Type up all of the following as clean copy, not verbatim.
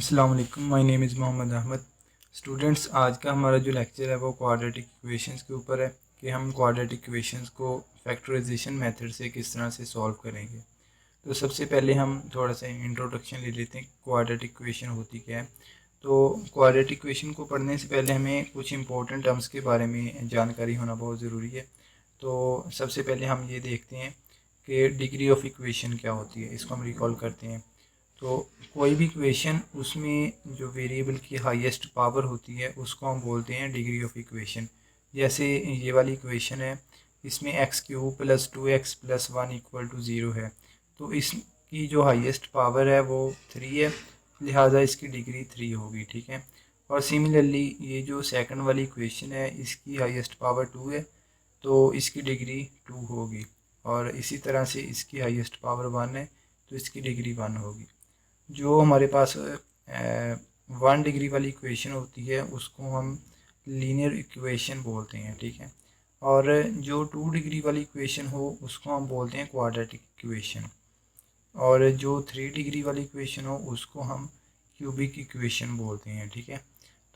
अस्सलाम वालेकुम, my name is Mohammad Ahmad. Students, आज का हमारा जो लेक्चर है वो क्वाड्रेटिक इक्वेशंस के ऊपर है कि हम क्वाड्रेटिक इक्वेशंस को फैक्टराइजेशन मेथड से किस तरह से सॉल्व करेंगे। तो सबसे पहले हम थोड़ा सा इंट्रोडक्शन ले लेते हैं, क्वाड्रेटिक इक्वेशन होती क्या है। तो क्वाड्रेटिक इक्वेशन को पढ़ने से पहले हमें कुछ इंपॉर्टेंट टर्म्स के बारे में जानकारी होना बहुत ज़रूरी है। तो सबसे पहले हम ये देखते हैं कि डिग्री ऑफ इक्वेशन क्या होती है, इसको हम रिकॉल करते हैं। तो कोई भी इक्वेशन, उसमें जो वेरिएबल की हाईएस्ट पावर होती है उसको हम बोलते हैं डिग्री ऑफ इक्वेशन। जैसे ये वाली इक्वेशन है, इसमें x cube plus 2x plus 1 equal to 0 है। तो इसकी जो हाईएस्ट पावर है वो 3 है, लिहाजा इसकी डिग्री 3 होगी। ठीक है। और सिमिलरली ये जो सेकंड वाली इक्वेशन है, इसकी हाईएस्ट पावर 2 है, तो इसकी डिग्री 2 होगी। और इसी तरह से इसकी हाईएस्ट पावर 1 है, तो इसकी डिग्री 1 होगी। जो हमारे पास 1 डिग्री वाली इक्वेशन होती है उसको हम लीनियर इक्वेशन बोलते हैं। ठीक है। और जो 2 डिग्री वाली इक्वेशन हो उसको हम बोलते हैं क्वाड्रेटिक इक्वेशन। और जो 3 डिग्री वाली इक्वेशन हो उसको हम क्यूबिक इक्वेशन बोलते हैं। ठीक है।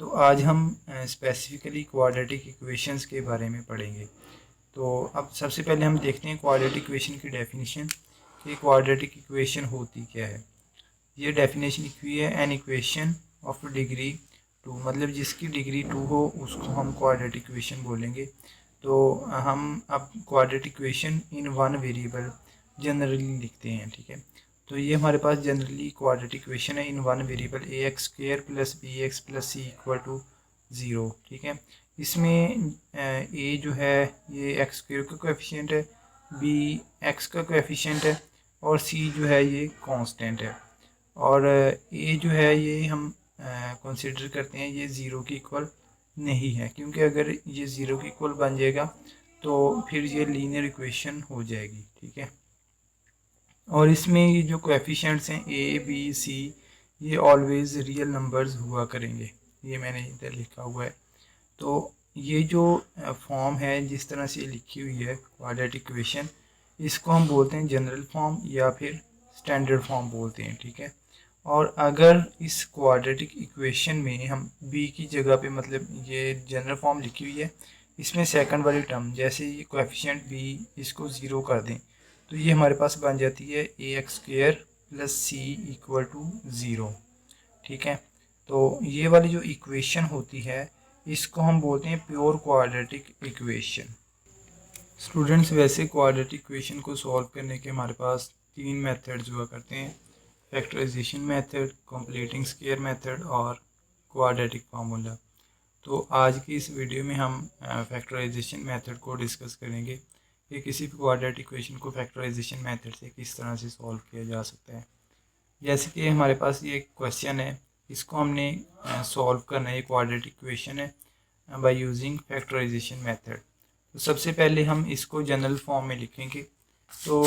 तो आज हम स्पेसिफिकली क्वाड्रेटिक इक्वेशंस के बारे में पढ़ेंगे। तो अब सबसे पहले हम देखते हैं क्वाड्रेटिक इक्वेशन की डेफिनेशन कि क्वाड्रेटिक इक्वेशन होती क्या है। ये डेफिनेशन लिखी हुई है, एन इक्वेशन ऑफ डिग्री 2, मतलब जिसकी डिग्री 2 हो उसको हम क्वाड्रेटिक इक्वेशन बोलेंगे। तो हम अब quadratic equation in one variable generally लिखते हैं। ठीक है। तो ये हमारे पास जनरली क्वाड्रेटिक इक्वेशन है in one variable a x square plus B x plus C equal to 0। ठीक है। इसमें ए जो है ये एक्स स्क्वेयर का कोएफिशिएंट है, बी एक्स का कोएफिशिएंट है, और सी जो है ये कांस्टेंट है। और ये जो है ये हम कंसिडर करते हैं ये ज़ीरो के इक्वल नहीं है, क्योंकि अगर ये ज़ीरो के इक्वल बन जाएगा तो फिर ये लीनियर इक्वेशन हो जाएगी। ठीक है। और इसमें ये जो कोएफिशिएंट्स हैं ए बी सी, ये ऑलवेज़ रियल नंबर्स हुआ करेंगे। ये मैंने इधर लिखा हुआ है। तो ये जो फॉर्म है जिस तरह से लिखी हुई है क्वाड्रेटिक इक्वेशन, इसको हम बोलते हैं जनरल फॉर्म या फिर स्टैंडर्ड फॉर्म बोलते हैं। ठीक है। और अगर इस क्वाड्रेटिक इक्वेशन में हम b की जगह पे, मतलब ये जनरल फॉर्म लिखी हुई है, इसमें सेकंड वाली टर्म जैसे ये कोएफिशिएंट b इसको 0 कर दें, तो ये हमारे पास बन जाती है A x square plus C equal to 0। ठीक है। तो ये वाली जो इक्वेशन होती है इसको हम बोलते हैं प्योर क्वाड्रेटिक इक्वेशन। स्टूडेंट्स, वैसे क्वाड्रेटिक इक्वेशन को सॉल्व करने के हमारे पास 3 मेथड्स हुआ करते हैं, factorisation method, completing square method और क्वाड्रेटिक फार्मूला। तो आज की इस वीडियो में हम फैक्टराइजेशन मेथड को डिस्कस करेंगे कि किसी भी क्वाड्रेटिक इक्वेशन को फैक्टराइजेशन मेथड से किस तरह से सॉल्व किया जा सकता है। जैसे कि हमारे पास ये क्वेश्चन है, इसको हमने सॉल्व करना है, क्वाड्रेटिक इक्वेशन है बाय यूजिंग फैक्टराइजेशन मेथड। तो सबसे पहले हम इसको जनरल फॉर्म में लिखेंगे। तो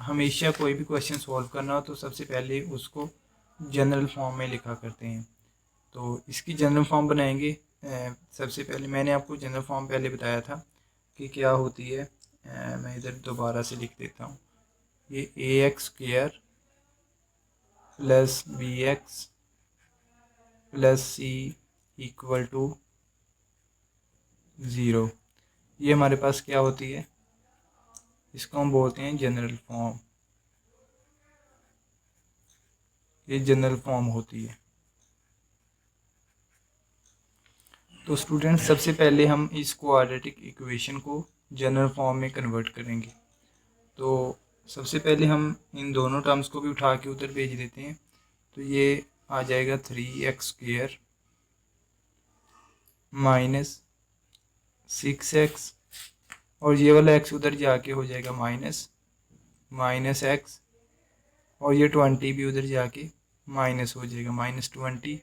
हमेशा कोई भी क्वेश्चन सॉल्व करना हो तो सबसे पहले उसको जनरल फॉर्म में लिखा करते हैं। तो इसकी जनरल फॉर्म बनाएंगे। सबसे पहले मैंने आपको जनरल फॉर्म पहले बताया था कि क्या होती है। मैं इधर दोबारा से लिख देता हूँ। ये A x square plus B x plus C equal to 0, ये हमारे पास क्या होती है, इसको हम बोलते हैं जनरल फॉर्म। ये जनरल फॉर्म होती है। तो स्टूडेंट, सबसे पहले हम इस क्वाड्रेटिक इक्वेशन को जनरल फॉर्म में कन्वर्ट करेंगे। तो सबसे पहले हम इन दोनों टर्म्स को भी उठा के उधर भेज देते हैं। तो ये आ जाएगा 3x स्क्वेयर माइनस 6x, और ये वाला x उधर जाके हो जाएगा माइनस x, और ये 20 भी उधर जाके माइनस हो जाएगा -20।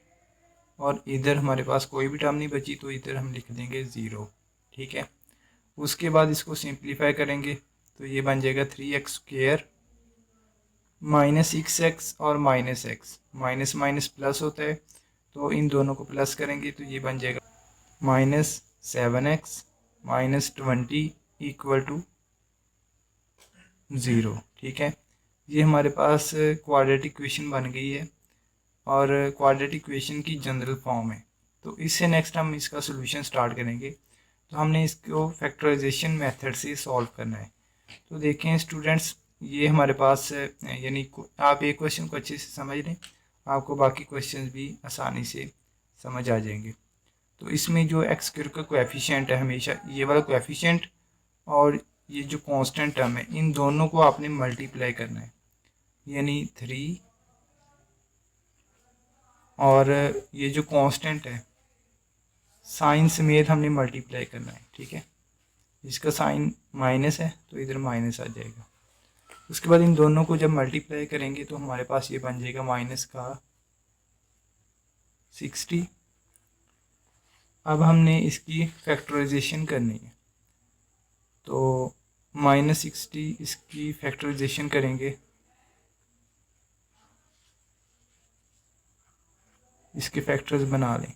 और इधर हमारे पास कोई भी टर्म नहीं बची, तो इधर हम लिख देंगे 0। ठीक है। उसके बाद इसको सिंप्लीफाई करेंगे तो ये बन जाएगा 3x स्क्वेयर माइनस 6x और minus x, minus minus plus होता है, तो इन दोनों को प्लस करेंगे तो ये बन जाएगा -7x माइनस 20 इक्वल टू 0। ठीक है। ये हमारे पास क्वाड्रेटिक इक्वेशन बन गई है। और क्वाड्रेटिक इक्वेशन की जनरल फॉर्म है। तो इससे नेक्स्ट हम इसका सोल्यूशन स्टार्ट करेंगे। तो हमने इसको फैक्टराइजेशन मेथड से सॉल्व करना है। तो देखें स्टूडेंट्स, ये हमारे पास यानी आप एक क्वेश्चन को अच्छे से समझ लें, आपको बाकी क्वेश्चन भी आसानी से समझ आ जाएंगे। तो इसमें जो एक्स स्क्वायर का कोएफिशिएंट है, हमेशा ये वाला कोएफिशिएंट और ये जो कांस्टेंट टर्म है, इन दोनों को आपने मल्टीप्लाई करना है, यानी 3 और ये जो कांस्टेंट है साइन समेत हमने मल्टीप्लाई करना है। ठीक है, इसका साइन माइनस है तो इधर माइनस आ जाएगा। उसके बाद इन दोनों को जब मल्टीप्लाई करेंगे तो हमारे पास ये बन जाएगा माइनस का 60। अब हमने इसकी फैक्टराइजेशन करनी है, तो -60 इसकी फैक्टराइजेशन करेंगे, इसके फैक्टर्स बना लें।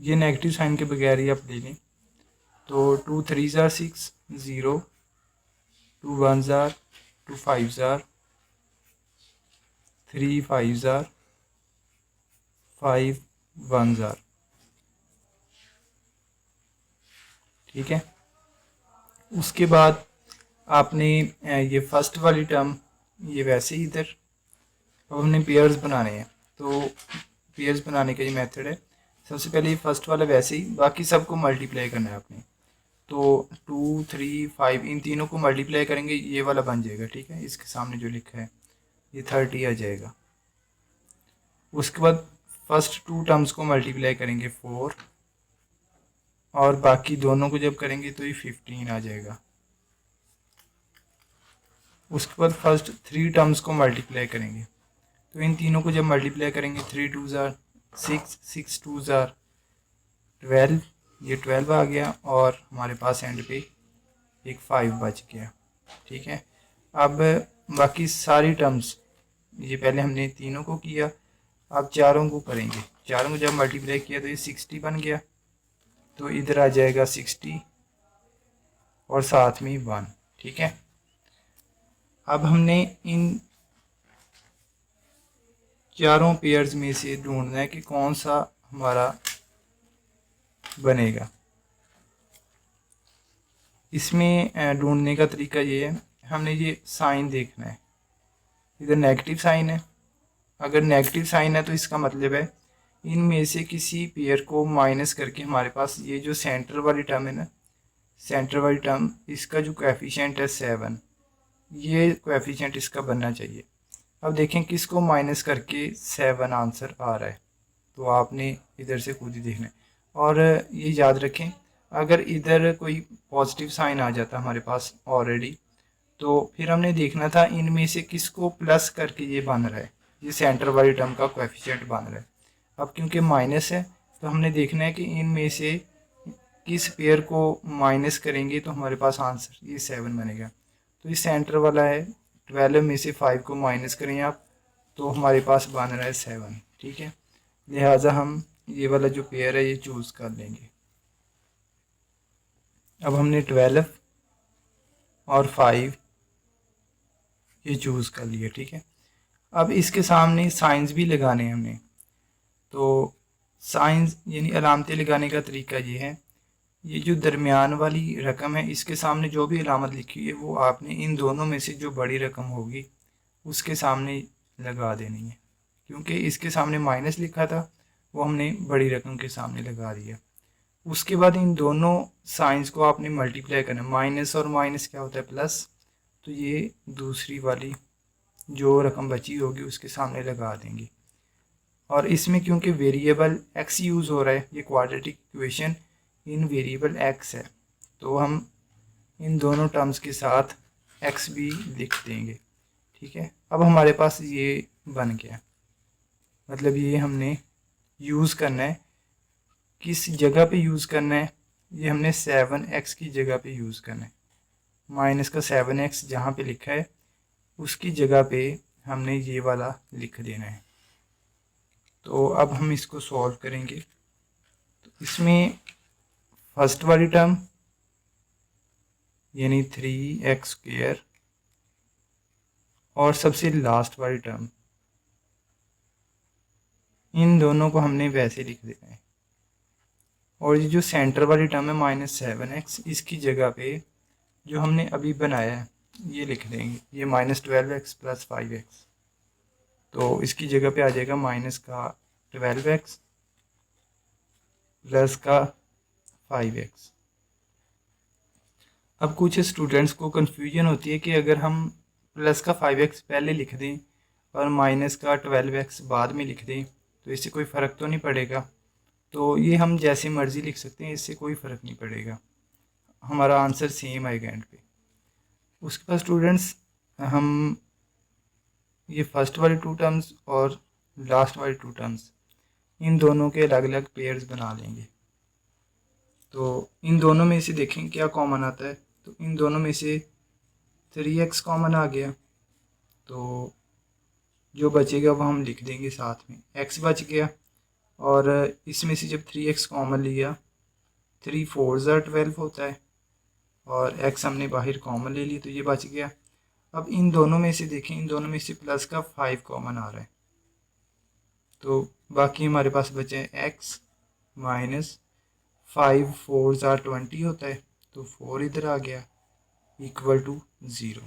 ये नेगेटिव साइन के बगैर ही आप ले लें। तो 2 3 jar 6, 0, 2 1 jar, 2 5 jar, 3 5 jar, 5 1 jar. ठीक है, उसके बाद आपने ये फर्स्ट वाली टर्म ये वैसे ही इधर, अब हमने पेयर्स बनाने हैं। तो पेयर्स बनाने का ये मेथड है। सबसे पहले ये फर्स्ट वाला वैसे ही, बाकी सबको मल्टीप्लाई करना है आपने। तो 2 3 5 इन तीनों को मल्टीप्लाई करेंगे, ये वाला बन जाएगा। ठीक है, इसके सामने जो लिखा है ये 30 आ जाएगा। उसके बाद फर्स्ट 2 टर्म्स को मल्टीप्लाई करेंगे 4, और बाकी दोनों को जब करेंगे तो ये 15 आ जाएगा। उसके बाद फर्स्ट 3 टर्म्स को मल्टीप्लाई करेंगे, तो इन तीनों को जब मल्टीप्लाई करेंगे 3 2 जार 6, 6 2 जार 12, ये 12 आ गया, और हमारे पास एंड पे एक 5 बच गया। ठीक है, अब बाकी सारी टर्म्स, ये पहले हमने तीनों को किया, अब चारों को करेंगे। चारों को जब मल्टीप्लाई किया तो ये 60 बन गया, तो इधर आ जाएगा 60 और साथ में 1। ठीक है, अब हमने इन चारों पेयर्स में से ढूंढना है कि कौन सा हमारा बनेगा। इसमें ढूंढने का तरीका ये है, हमने ये साइन देखना है। इधर नेगेटिव साइन है, अगर नेगेटिव साइन है तो इसका मतलब है इनमें से किसी पेयर को माइनस करके हमारे पास ये जो सेंटर वाली टर्म है ना, सेंटर वाली टर्म, इसका जो कोएफिशिएंट है 7, ये कोएफिशिएंट इसका बनना चाहिए। अब देखें किसको माइनस करके 7 आंसर आ रहा है, तो आपने इधर से खुद ही देखना है। और ये याद रखें, अगर इधर कोई पॉजिटिव साइन आ जाता हमारे पास ऑलरेडी, तो फिर हमने देखना था इनमें से किसको प्लस करके ये बन रहा है, ये सेंटर वाली टर्म का कोएफिशिएंट बन रहा है। अब क्योंकि माइनस है तो हमने देखना है कि इनमें से किस पेयर को माइनस करेंगे तो हमारे पास आंसर ये 7 बनेगा। तो ये सेंटर वाला है, 12 में से 5 को माइनस करें आप, तो हमारे पास बन रहा है 7। ठीक है, लिहाजा हम ये वाला जो पेयर है ये चूज़ कर लेंगे। अब हमने 12 और 5 ये चूज़ कर लिया। ठीक है, अब इसके सामने साइंस भी लगाने हैं हमने। तो साइंस यानी अलामतें लगाने का तरीका ये है, ये जो दरमियान वाली रकम है इसके सामने जो भी अलामत लिखी है वो आपने इन दोनों में से जो बड़ी रकम होगी उसके सामने लगा देनी है। क्योंकि इसके सामने माइनस लिखा था, वो हमने बड़ी रकम के सामने लगा दिया। उसके बाद इन दोनों साइंस को आपने मल्टीप्लाई करना, माइनस और माइनस क्या होता है प्लस, तो ये दूसरी वाली जो रकम बची होगी उसके सामने लगा देंगे। और इसमें क्योंकि वेरिएबल एक्स यूज़ हो रहा है, ये quadratic equation in variable x है, तो हम इन दोनों टर्म्स के साथ एक्स भी लिख देंगे। ठीक है, अब हमारे पास ये बन गया, मतलब ये हमने यूज़ करना है, किस जगह पे यूज़ करना है, ये हमने 7x की जगह पे यूज़ करना है। माइनस का 7x जहाँ पे लिखा है उसकी जगह पे हमने ये वाला लिख देना है। तो अब हम इसको सॉल्व करेंगे। तो इसमें फर्स्ट वाली टर्म यानी 3x स्क्वायर और सबसे लास्ट वाली टर्म इन दोनों को हमने वैसे लिख देना है। और ये जो सेंटर वाली टर्म है -7x, इसकी जगह पे जो हमने अभी बनाया है ये लिख देंगे, ये -12x + 5x। तो इसकी जगह पे आ जाएगा माइनस का 12x प्लस का 5x। अब कुछ स्टूडेंट्स को कन्फ्यूजन होती है कि अगर हम प्लस का 5x पहले लिख दें और माइनस का 12x बाद में लिख दें तो इससे कोई फ़र्क तो नहीं पड़ेगा। तो ये हम जैसे मर्ज़ी लिख सकते हैं, इससे कोई फ़र्क नहीं पड़ेगा, हमारा आंसर सेम आएगा एंड पे। उसके बाद स्टूडेंट्स हम ये फर्स्ट वाली 2 टर्म्स और लास्ट वाली 2 टर्म्स इन दोनों के अलग अलग पेयर्स बना लेंगे। तो इन दोनों में से देखें क्या कॉमन आता है। तो इन दोनों में से 3x कॉमन आ गया, तो जो बचेगा वो हम लिख देंगे साथ में, x बच गया। और इसमें से जब 3x कॉमन लिया, 3 4 12 होता है और x हमने बाहर कॉमन ले ली तो ये बच गया। अब इन दोनों में से देखें, इन दोनों में से प्लस का 5 कॉमन आ रहा है, तो बाकी हमारे पास बचे x माइनस 5 4 20 होता है, तो 4 इधर आ गया इक्वल टू 0।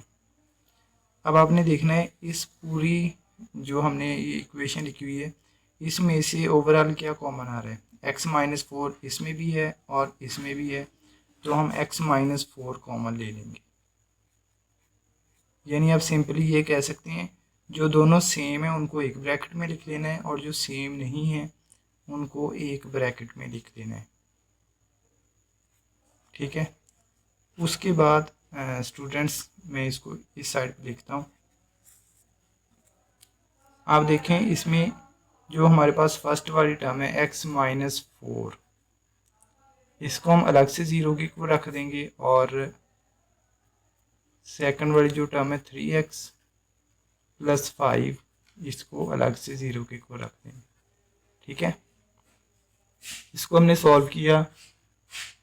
अब आपने देखना है इस पूरी जो हमने ये इक्वेशन लिखी हुई है इसमें से ओवरऑल क्या कॉमन आ रहा है। x -4 इसमें भी है और इसमें भी है, तो हम x -4 कॉमन ले लेंगे। यानी आप सिंपली ये कह सकते हैं जो दोनों सेम है उनको एक ब्रैकेट में लिख लेना है और जो सेम नहीं है उनको एक ब्रैकेट में लिख देना है। ठीक है, उसके बाद स्टूडेंट्स मैं इसको इस साइड पे लिखता हूँ। आप देखें इसमें जो हमारे पास फर्स्ट वाली टर्म है x -4, इसको हम अलग से 0 की को रख देंगे और सेकंड वाली जो टर्म है 3x + 5 इसको अलग से 0 की को रख देंगे। ठीक है, इसको हमने सॉल्व किया,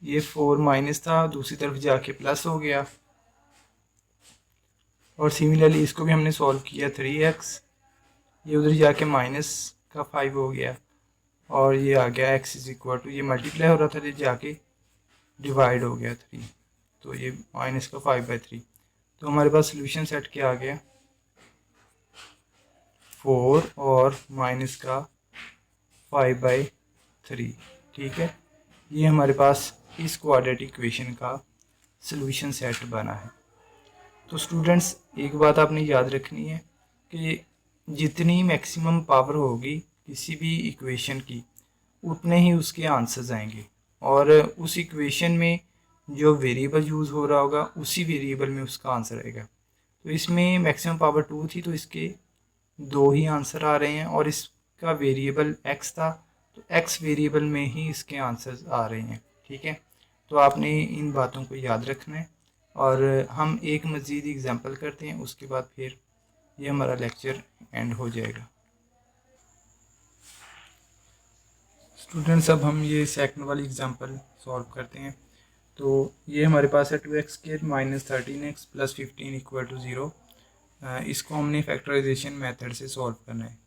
ये 4 माइनस था, दूसरी तरफ जाके प्लस हो गया। और सिमिलरली इसको भी हमने सॉल्व किया, 3x ये उधर जाके माइनस का 5 हो गया और ये आ गया x = ये मल्टीप्लाई हो रहा था, ये जाके डिवाइड हो गया 3, तो ये माइनस का 5/3। तो हमारे पास सोल्यूशन सेट क्या आ गया, 4 और माइनस का 5/3। ठीक है, ये हमारे पास इस क्वाड्रेटिक इक्वेशन का सोल्यूशन सेट बना है। तो स्टूडेंट्स एक बात आपने याद रखनी है कि जितनी मैक्सिमम पावर होगी किसी भी इक्वेशन की उतने ही उसके आंसर्स आएंगे, और उस इक्वेशन में जो वेरिएबल यूज़ हो रहा होगा उसी वेरिएबल में उसका आंसर आएगा। तो इसमें मैक्सिमम पावर 2 थी तो इसके 2 ही आंसर आ रहे हैं, और इसका वेरिएबल x था तो x वेरिएबल में ही इसके आंसर्स आ रहे हैं। ठीक है, तो आपने इन बातों को याद रखना है। और हम एक मज़ीद एग्जांपल करते हैं, उसके बाद फिर ये हमारा लेक्चर एंड हो जाएगा। स्टूडेंट्स अब हम ये सेकंड वाली एग्जांपल सॉल्व करते हैं। तो ये हमारे पास है 2x² - 13x + 15 = 0। इसको हमने फैक्टराइजेशन मेथड से सॉल्व करना है।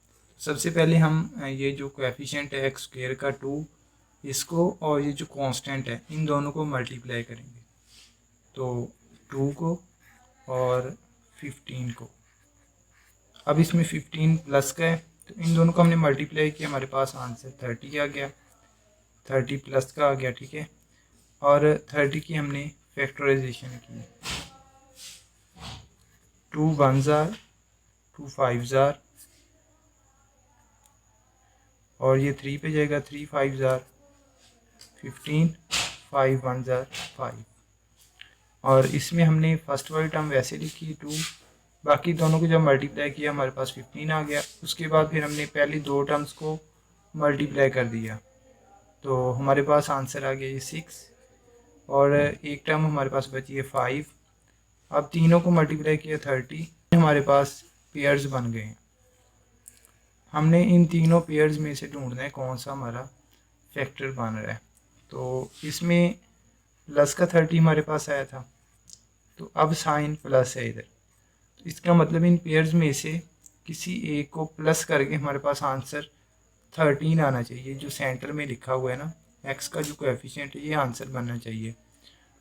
सबसे पहले हम ये जो कोएफिशिएंट है x² का 2, इसको और ये जो कांस्टेंट है इन दोनों को मल्टीप्लाई करेंगे, तो 2 को और 15 को। अब इसमें 15 प्लस का है तो इन दोनों को हमने मल्टीप्लाई किया, हमारे पास आंसर 30 आ गया, 30 प्लस का आ गया। ठीक है, और 30 की हमने फैक्टराइजेशन की, 2 1s are 2 5s are, और ये 3 पे जाएगा, 3 5s are 15, 5 1s are 5। और इसमें हमने फर्स्ट वाली टर्म वैसे लिखी 2, बाकी दोनों को जब मल्टीप्लाई किया हमारे पास 15 आ गया। उसके बाद फिर हमने पहली 2 टर्म्स को मल्टीप्लाई कर दिया तो हमारे पास आंसर आ गया ये 6, और एक टर्म हमारे पास बची है 5। अब तीनों को मल्टीप्लाई किया 30, हमारे पास पेयर्स बन गए हैं। हमने इन तीनों पेयर्स में से ढूंढना है कौन सा हमारा फैक्टर बन रहा है। तो इसमें प्लस का 30 हमारे पास आया था, तो अब साइन प्लस है इधर, तो इसका मतलब इन पेयर्स में से किसी एक को प्लस करके हमारे पास आंसर 13 आना चाहिए, जो सेंटर में लिखा हुआ है ना x का जो कोएफिशिएंट है, ये आंसर बनना चाहिए।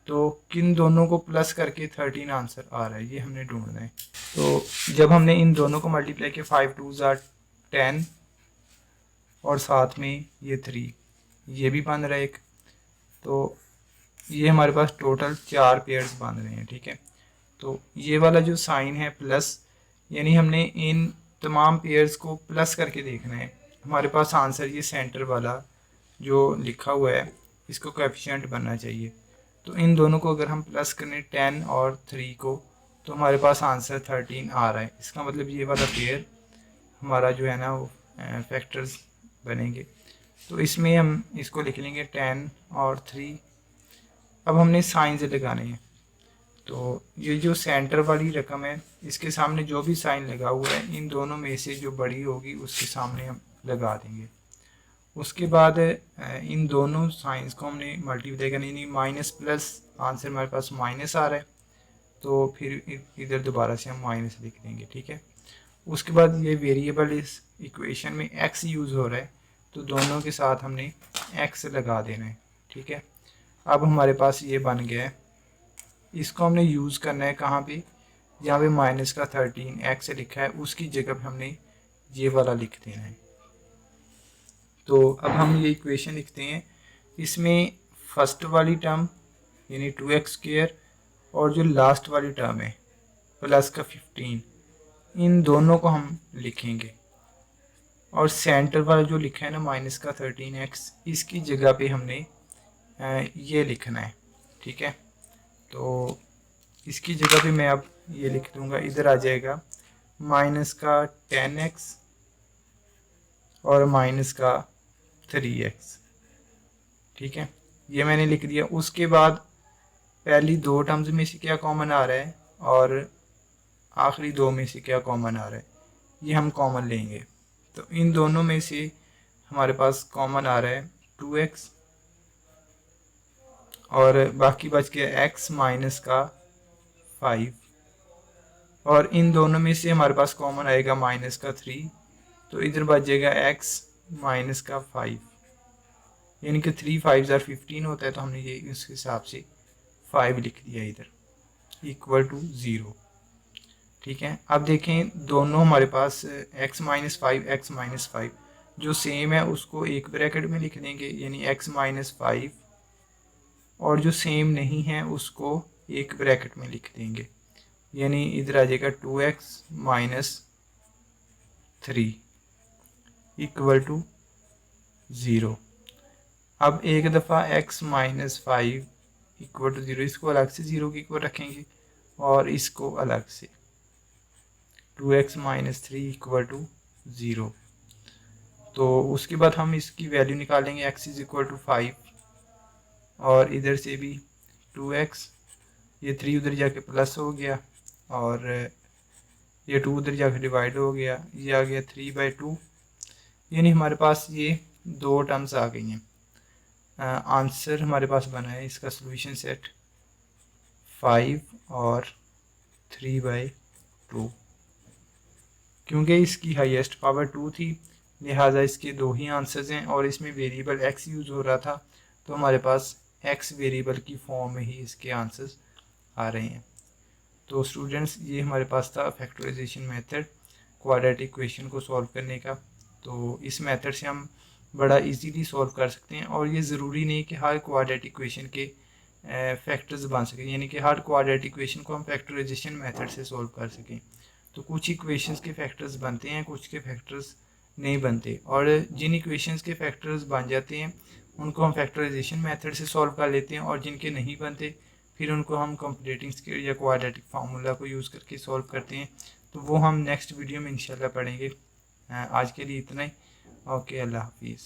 तो किन दोनों को प्लस करके 13 आंसर आ रहा है, ये हमने ढूंढना है। तो जब हमने इन दोनों को मल्टीप्लाई किया, 5 2 10 और साथ में ये 3, ये भी बन रहा है एक, तो ये हमारे पास टोटल 4 पेयर्स बन रहे हैं। ठीक है, तो ये वाला जो साइन है प्लस, यानी हमने इन तमाम पेयर्स को प्लस करके देखना है। हमारे पास आंसर ये सेंटर वाला जो लिखा हुआ है, इसको कोएफिशिएंट बनना चाहिए। तो इन दोनों को अगर हम प्लस करें 10 और 3 को, तो हमारे पास आंसर 13 आ रहा है। इसका मतलब ये वाला पेयर हमारा जो है ना वो फैक्टर्स बनेंगे। तो इसमें हम इसको लिख लेंगे 10 और 3। अब हमने साइंस लगाने हैं। तो ये जो सेंटर वाली रकम है, इसके सामने जो भी साइन लगा हुआ है, इन दोनों में से जो बड़ी होगी उसके सामने हम लगा देंगे। उसके बाद इन दोनों साइंस को हमने मल्टीप्लाई करना, यानी माइनस प्लस, आंसर हमारे पास माइनस आ रहा है, तो फिर इधर दोबारा से हम माइनस लिख देंगे। ठीक है, उसके बाद ये वेरिएबल इस इक्वेशन में x यूज़ हो रहा है, तो दोनों के साथ हमने x लगा देना है। ठीक है, अब हमारे पास ये बन गया है। इसको हमने यूज़ करना है कहाँ पे, जहाँ पे माइनस का 13 x लिखा है, उसकी जगह पे हमने ये वाला लिख देना है। तो अब हम ये इक्वेशन लिखते हैं। इसमें फर्स्ट वाली टर्म यानी 2x² और जो लास्ट वाली टर्म है प्लस का 15, इन दोनों को हम लिखेंगे। और सेंटर वाला जो लिखा है ना माइनस का 13x, इसकी जगह पे हमने ये लिखना है। ठीक है, तो इसकी जगह पे मैं अब ये लिख दूंगा, इधर आ जाएगा माइनस का 10x और माइनस का 3x। ठीक है, ये मैंने लिख दिया। उसके बाद पहली दो टर्म्स में से क्या कॉमन आ रहा है और आखिरी दो में से क्या कॉमन आ रहा है, ये हम कॉमन लेंगे। तो इन दोनों में से हमारे पास कॉमन आ रहा है 2x और बाकी बच गया x माइनस का 5, और इन दोनों में से हमारे पास कॉमन आएगा माइनस का 3, तो इधर बच जाएगा x माइनस का 5, यानी कि 3 5 15 होता है, तो हमने ये उस हिसाब से 5 लिख दिया इधर इक्वल टू 0। ठीक है, अब देखें दोनों हमारे पास x माइनस 5 x माइनस 5 जो सेम है उसको एक ब्रैकेट में लिख देंगे, यानी x माइनस 5, और जो सेम नहीं है उसको एक ब्रैकेट में लिख देंगे, यानी इधर आ जाएगा 2x माइनस 3 इक्वल टू 0। अब एक दफ़ा x माइनस 5 इक्वल टू 0, इसको अलग से 0 के इक्वल रखेंगे और इसको अलग से 2x माइनस 3 इक्वल टू 0। तो उसके बाद हम इसकी वैल्यू निकालेंगे, x इज इक्वल टू 5 और इधर से भी 2x, ये 3 उधर जाके प्लस हो गया और ये 2 उधर जाके डिवाइड हो गया, ये आ गया 3/2, यानी हमारे पास ये दो टर्म्स आ गई हैं। आंसर हमारे पास बना है इसका सॉल्यूशन सेट 5 और 3/2। क्योंकि इसकी हाईएस्ट पावर 2 थी, लिहाजा इसके दो ही आंसर्स हैं और इसमें वेरिएबल x यूज़ हो रहा था, तो हमारे पास x वेरिएबल की फॉर्म में ही इसके आंसर्स आ रहे हैं। तो स्टूडेंट्स, ये हमारे पास था फैक्टराइजेशन मेथड क्वाड्रेटिक इक्वेशन को सॉल्व करने का। तो इस मेथड से हम बड़ा इजीली सॉल्व कर सकते हैं, और ये ज़रूरी नहीं कि हर क्वाड्रेटिक इक्वेशन के फैक्टर्स बन सकें, यानी कि हर क्वाड्रेटिक इक्वेशन को हम फैक्टराइजेशन मेथड से सॉल्व कर सकें। तो कुछ इक्वेशंस के फैक्टर्स बनते हैं, कुछ के फैक्टर्स नहीं बनते, और जिन इक्वेशंस के फैक्टर्स बन जाते हैं उनको हम फैक्टराइजेशन मेथड से सॉल्व कर लेते हैं, और जिनके नहीं बनते फिर उनको हम कंप्लीटिंग स्केल या क्वाड्रेटिक फार्मूला को यूज़ करके सॉल्व करते हैं। तो वो हम नेक्स्ट वीडियो में इंशाल्लाह पढ़ेंगे। आज के लिए इतना ही। ओके, अल्लाह हाफिज़।